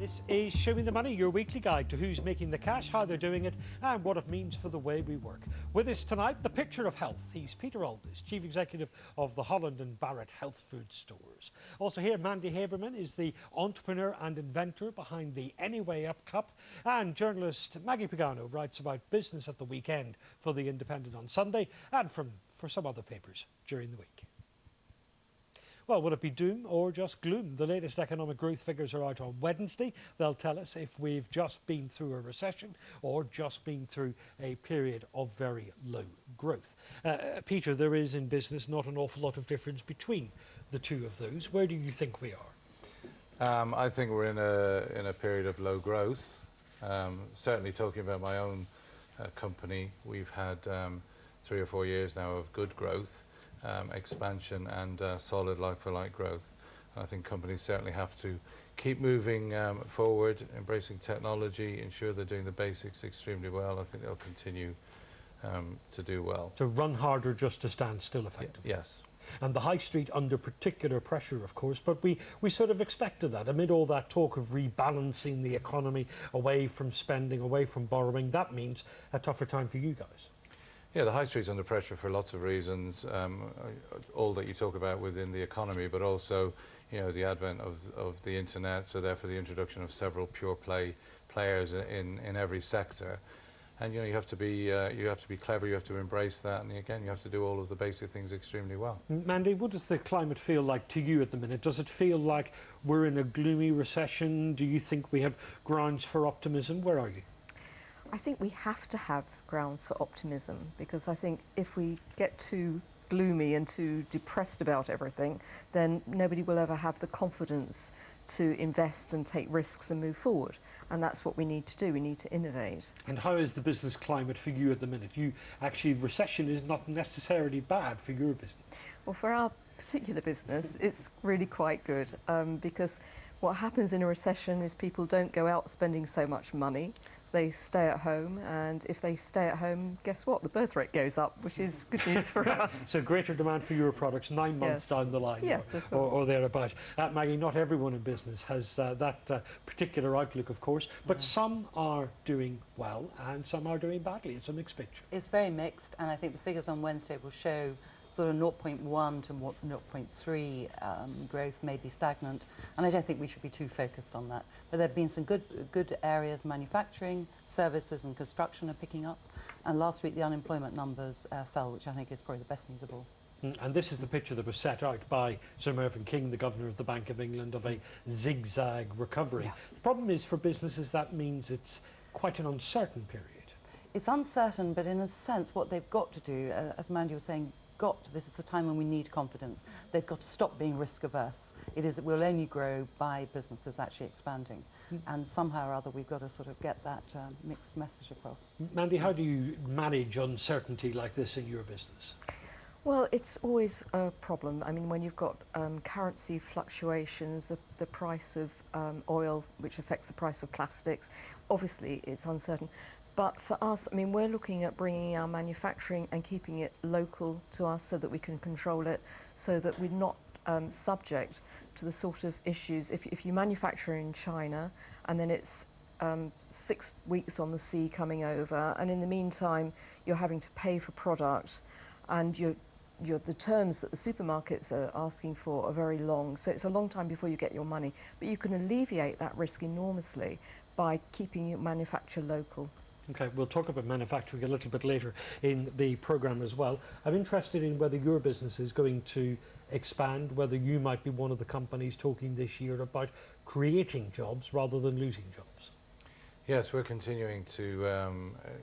This is Show Me the Money, your weekly guide to who's making the cash, how they're doing it, and what it means for the way we work. With us tonight, the picture of health. He's Peter Aldis, Chief Executive of the Holland and Barrett Health Food Stores. Also here, Mandy Haberman is the entrepreneur and inventor behind the Anyway Up Cup, and journalist Maggie Pagano writes about business at the weekend for The Independent on Sunday and for some other papers during the week. Well, will it be doom or just gloom? The latest economic growth figures are out on Wednesday. They'll tell us if we've just been through a recession or just been through a period of very low growth. Peter, there is in business not an awful lot of difference between the two of those. Where do you think we are? I think we're in a period of low growth. Certainly talking about my own company, we've had 3 or 4 years now of good growth. Expansion and solid like-for-like growth. And I think companies certainly have to keep moving forward, embracing technology, ensure they're doing the basics extremely well. I think they'll continue to do well. So run harder just to stand still, effectively. Yes. And the high street under particular pressure, of course, but we sort of expected that. Amid all that talk of rebalancing the economy away from spending, away from borrowing, that means a tougher time for you guys. Yeah, the high street's under pressure for lots of reasons, all that you talk about within the economy, but also, you know, the advent of the internet, so therefore the introduction of several pure play players in every sector. And you know, you have to be clever, you have to embrace that, and again, you have to do all of the basic things extremely well. Mandy, what does the climate feel like to you at the minute? Does it feel like we're in a gloomy recession? Do you think we have grounds for optimism? Where are you? I think we have to have grounds for optimism, because I think if we get too gloomy and too depressed about everything, then nobody will ever have the confidence to invest and take risks and move forward. And that's what we need to do. We need to innovate. And how is the business climate for you at the minute? Recession is not necessarily bad for your business. Well, for our particular business, it's really quite good, because what happens in a recession is people don't go out spending so much money. They stay at home, and if they stay at home, guess what? The birth rate goes up, which is good news for us. So greater demand for your products 9 months down the line, yes, or thereabouts. Maggie, not everyone in business has that particular outlook, of course, but some are doing well and some are doing badly. It's a mixed picture. It's very mixed, and I think the figures on Wednesday will show sort of 0.1 to 0.3 growth, may be stagnant, and I don't think we should be too focused on that. But there have been some good areas. Manufacturing, services and construction are picking up, and last week the unemployment numbers fell, which I think is probably the best news of all. And this is the picture that was set out by Sir Mervyn King, the Governor of the Bank of England, of a zigzag recovery. Yeah. The problem is for businesses that means it's quite an uncertain period. It's uncertain, but in a sense what they've got to do, as Mandy was saying, this is the time when we need confidence. They've got to stop being risk averse. It will only grow by businesses actually expanding. And somehow or other we've got to sort of get that mixed message across. Mandy, how do you manage uncertainty like this in your business? Well, it's always a problem. I mean, when you've got currency fluctuations, the price of oil, which affects the price of plastics, obviously it's uncertain. But for us, I mean, we're looking at bringing our manufacturing and keeping it local to us so that we can control it, so that we're not subject to the sort of issues. If you manufacture in China and then it's 6 weeks on the sea coming over, and in the meantime you're having to pay for product, and the terms that the supermarkets are asking for are very long, so it's a long time before you get your money. But you can alleviate that risk enormously by keeping your manufacture local. Okay, we'll talk about manufacturing a little bit later in the programme as well. I'm interested in whether your business is going to expand, whether you might be one of the companies talking this year about creating jobs rather than losing jobs. Yes, we're continuing to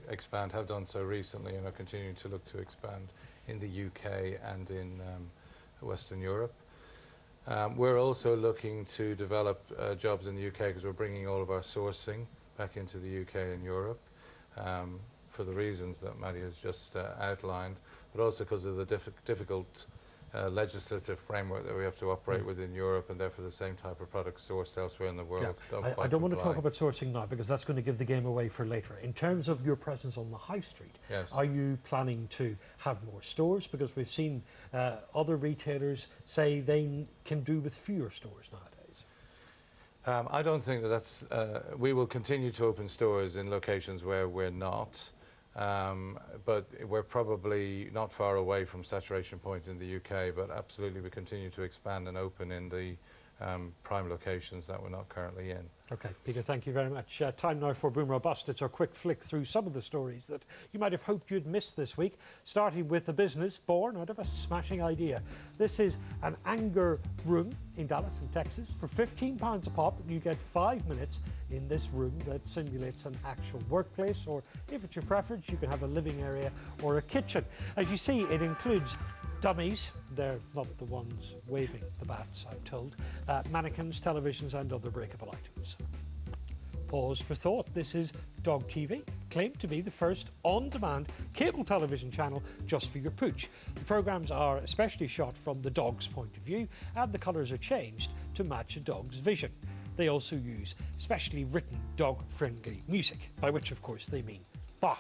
expand, have done so recently, and are continuing to look to expand in the UK and in Western Europe. We're also looking to develop jobs in the UK because we're bringing all of our sourcing back into the UK and Europe. For the reasons that Maddie has just outlined, but also because of the difficult legislative framework that we have to operate within Europe, and therefore the same type of products sourced elsewhere in the world. Yeah. I don't want to talk about sourcing now, because that's going to give the game away for later. In terms of your presence on the high street, are you planning to have more stores? Because we've seen other retailers say they can do with fewer stores nowadays. I don't think that that's. We will continue to open stores in locations where we're not, but we're probably not far away from saturation point in the UK. But absolutely, we continue to expand and open in the prime locations that we're not currently in. Okay, Peter, thank you very much. Time now for Boom or Bust. It's our quick flick through some of the stories that you might have hoped you'd missed this week, starting with a business born out of a smashing idea. This is an anger room in Dallas, in Texas. For £15 a pop, you get 5 minutes in this room that simulates an actual workplace, or if it's your preference, you can have a living area or a kitchen. As you see, it includes dummies, they're not the ones waving the bats, I'm told, mannequins, televisions and other breakable items. Pause for thought. This is Dog TV, claimed to be the first on-demand cable television channel just for your pooch. The programmes are especially shot from the dog's point of view, and the colours are changed to match a dog's vision. They also use specially written dog-friendly music, by which of course they mean bah.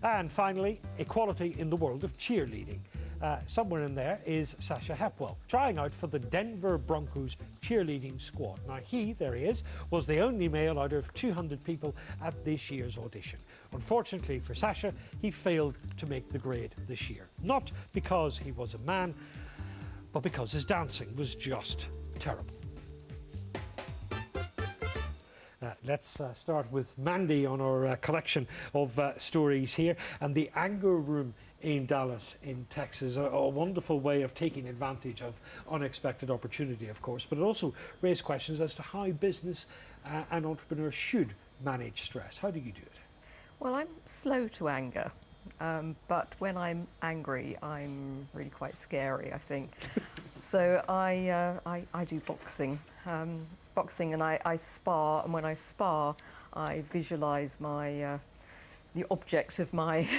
And finally, equality in the world of cheerleading. Somewhere in there is Sasha Hepwell, trying out for the Denver Broncos cheerleading squad. Now there he is, was the only male out of 200 people at this year's audition. Unfortunately for Sasha, he failed to make the grade this year. Not because he was a man, but because his dancing was just terrible. Let's start with Mandy on our collection of stories here, and the anger room in Dallas in Texas, a wonderful way of taking advantage of unexpected opportunity, of course, but it also raised questions as to how business and entrepreneurs should manage stress. How do you do it? Well, I'm slow to anger, but when I'm angry, I'm really quite scary, I think. So I do boxing. And I spar, and when I spar, I visualise my the object of my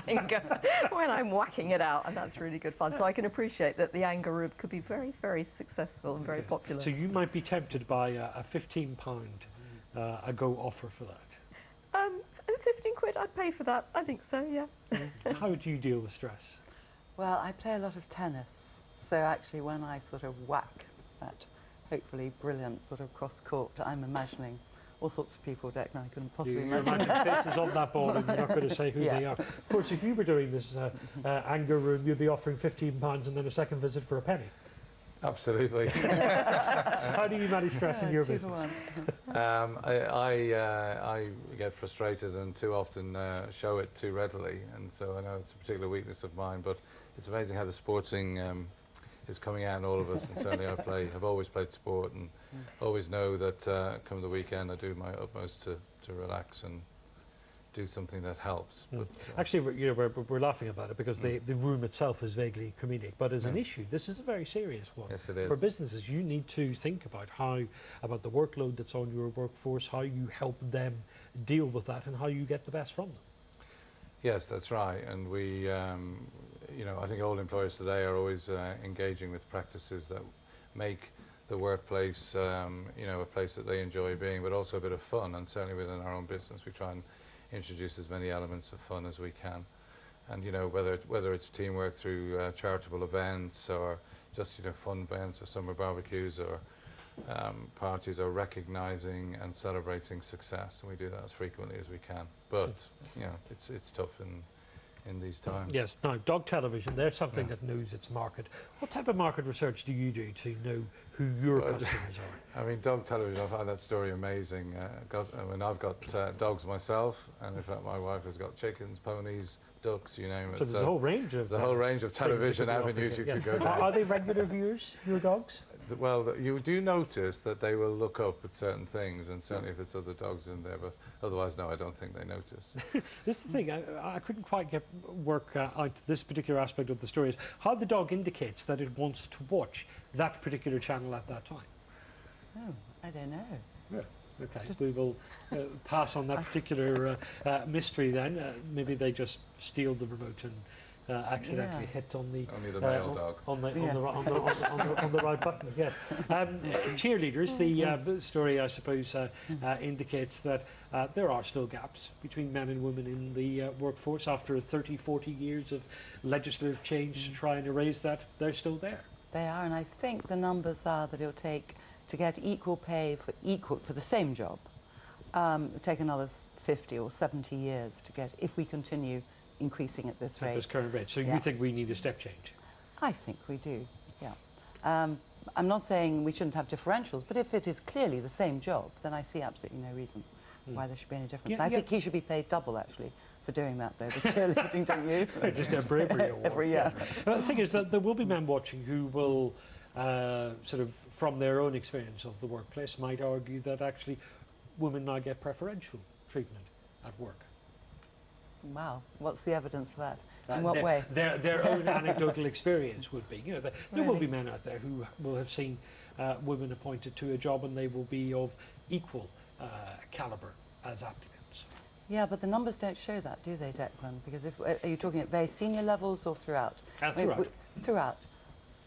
anger when I'm whacking it out, and that's really good fun. So I can appreciate that the anger room could be very, very successful and very popular. So you might be tempted by a £15 a go offer for that. 15 quid, I'd pay for that. I think so, yeah. How do you deal with stress? Well, I play a lot of tennis, so actually when I sort of whack that hopefully brilliant sort of cross-court, I'm imagining all sorts of people, Declan, I couldn't possibly You're imagine. imagining faces on that board and you're not going to say who they are. Of course, if you were doing this anger room, you'd be offering £15 and then a second visit for a penny. Absolutely. How do you manage stress in your 2 to business? 1. I get frustrated and too often show it too readily, and so I know it's a particular weakness of mine, but it's amazing how the sporting is coming out in all of us, and certainly I've always played sport and always know that come the weekend I do my utmost to relax and do something that helps. But, actually, we're laughing about it because the room itself is vaguely comedic, but as an issue, this is a very serious one. Yes, it is. For businesses, you need to think about about the workload that's on your workforce, how you help them deal with that, and how you get the best from them. Yes, that's right, and we, I think all employers today are always engaging with practices that make the workplace, a place that they enjoy being, but also a bit of fun. And certainly within our own business, we try and introduce as many elements of fun as we can. And whether it's teamwork through charitable events or just fun events or summer barbecues or parties, or recognising and celebrating success, and we do that as frequently as we can. But it's tough in these times. Yes. Now, dog television, there's something that knows its market. What type of market research do you do to know who your customers are? I mean, dog television, I find that story amazing. I've got dogs myself, and in fact my wife has got chickens, ponies, ducks, you name it. So there's a whole range of television avenues you could go down. Are they regular viewers, your dogs? Well, you do notice that they will look up at certain things, and certainly if it's other dogs in there, but otherwise, no, I don't think they notice. This is the thing, I couldn't quite work out this particular aspect of the story, is how the dog indicates that it wants to watch that particular channel at that time. Oh, I don't know. Yeah. Okay, we will pass on that particular mystery then. Maybe they just steal the remote and accidentally hit on the only the male dog on the right button. Yes. Cheerleaders. The story, I suppose, indicates that there are still gaps between men and women in the workforce after 30, 40 years of legislative change to try and erase that. They're still there. They are, and I think the numbers are that it'll take to get equal pay for the same job, take another 50 or 70 years to get, if we continue increasing at this rate. At this current rate. So Yeah. you think we need a step change? I think we do, yeah. I'm not saying we shouldn't have differentials, but if it is clearly the same job, then I see absolutely no reason why there should be any difference. Yeah, I think he should be paid double, actually, for doing that, though, the cheerleading, don't you? Just get a bravery award. Every year. The thing is that there will be men watching who will, sort of, from their own experience of the workplace, might argue that actually women now get preferential treatment at work. Wow, what's the evidence for that? In what way? Their own anecdotal experience would be. You know, there will Really? be men out there who will have seen women appointed to a job and they will be of equal calibre as applicants. Yeah, but the numbers don't show that, do they, Declan? Because are you talking at very senior levels or throughout? Throughout. Throughout.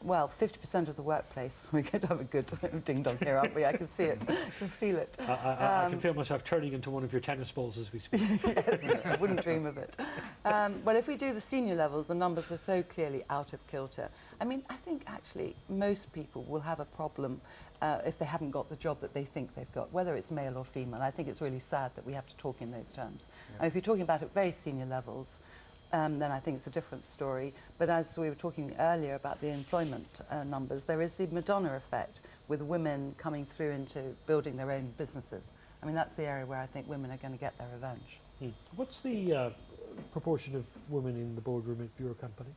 Well, 50% of the workplace. We're going to have a good ding-dong here, aren't we? I can see it. I can feel it. I can feel myself turning into one of your tennis balls as we speak. Yes, I wouldn't dream of it. Well, if we do the senior levels, the numbers are so clearly out of kilter. I mean, I think actually most people will have a problem if they haven't got the job that they think they've got, whether it's male or female. I think it's really sad that we have to talk in those terms. Yeah. And if you're talking about at very senior levels, then I think it's a different story. But as we were talking earlier about the employment numbers, there is the Madonna effect with women coming through into building their own businesses. I mean, that's the area where I think women are going to get their revenge. What's the proportion of women in the boardroom at your company?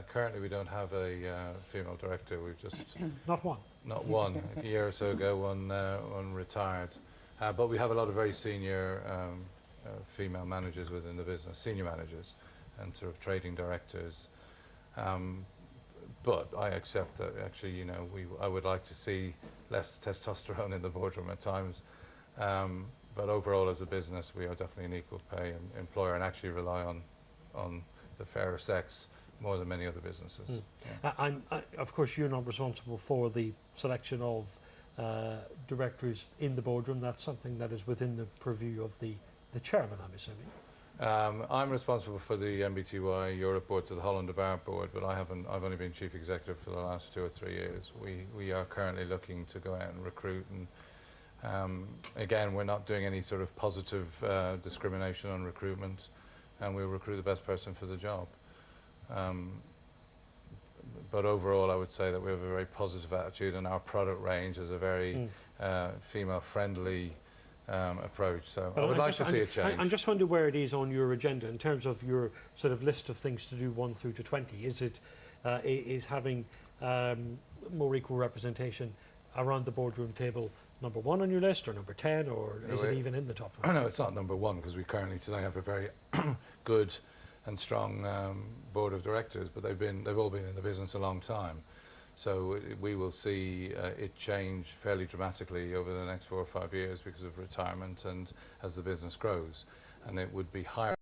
Currently, we don't have a female director. We've just Not one. not one. A year or so ago, one retired. But we have a lot of very senior female managers within the business, senior managers, and sort of trading directors. But I accept that actually, you know, I would like to see less testosterone in the boardroom at times. But overall, as a business, we are definitely an equal pay employer and actually rely on the fairer sex more than many other businesses. Yeah. Of course, you're not responsible for the selection of directors in the boardroom. That's something that is within the purview of the chairman, I'm assuming. I'm responsible for the MBTY Europe board, so the Holland Bar board, but I've only been chief executive for the last 2 or 3 years. We are currently looking to go out and recruit, and again, we're not doing any sort of positive discrimination on recruitment, and we'll recruit the best person for the job. But overall, I would say that we have a very positive attitude, and our product range is a very female-friendly approach. So I would like to see a change. I'm just wondering where it is on your agenda in terms of your sort of list of things to do 1 through to 20. Is it is having more equal representation around the boardroom table number 1 on your list, or number 10, or is it even in the top 5? No, it's not number 1, because we currently today have a very good and strong board of directors, but they've all been in the business a long time. So we will see it change fairly dramatically over the next 4 or 5 years because of retirement and as the business grows. And it would be higher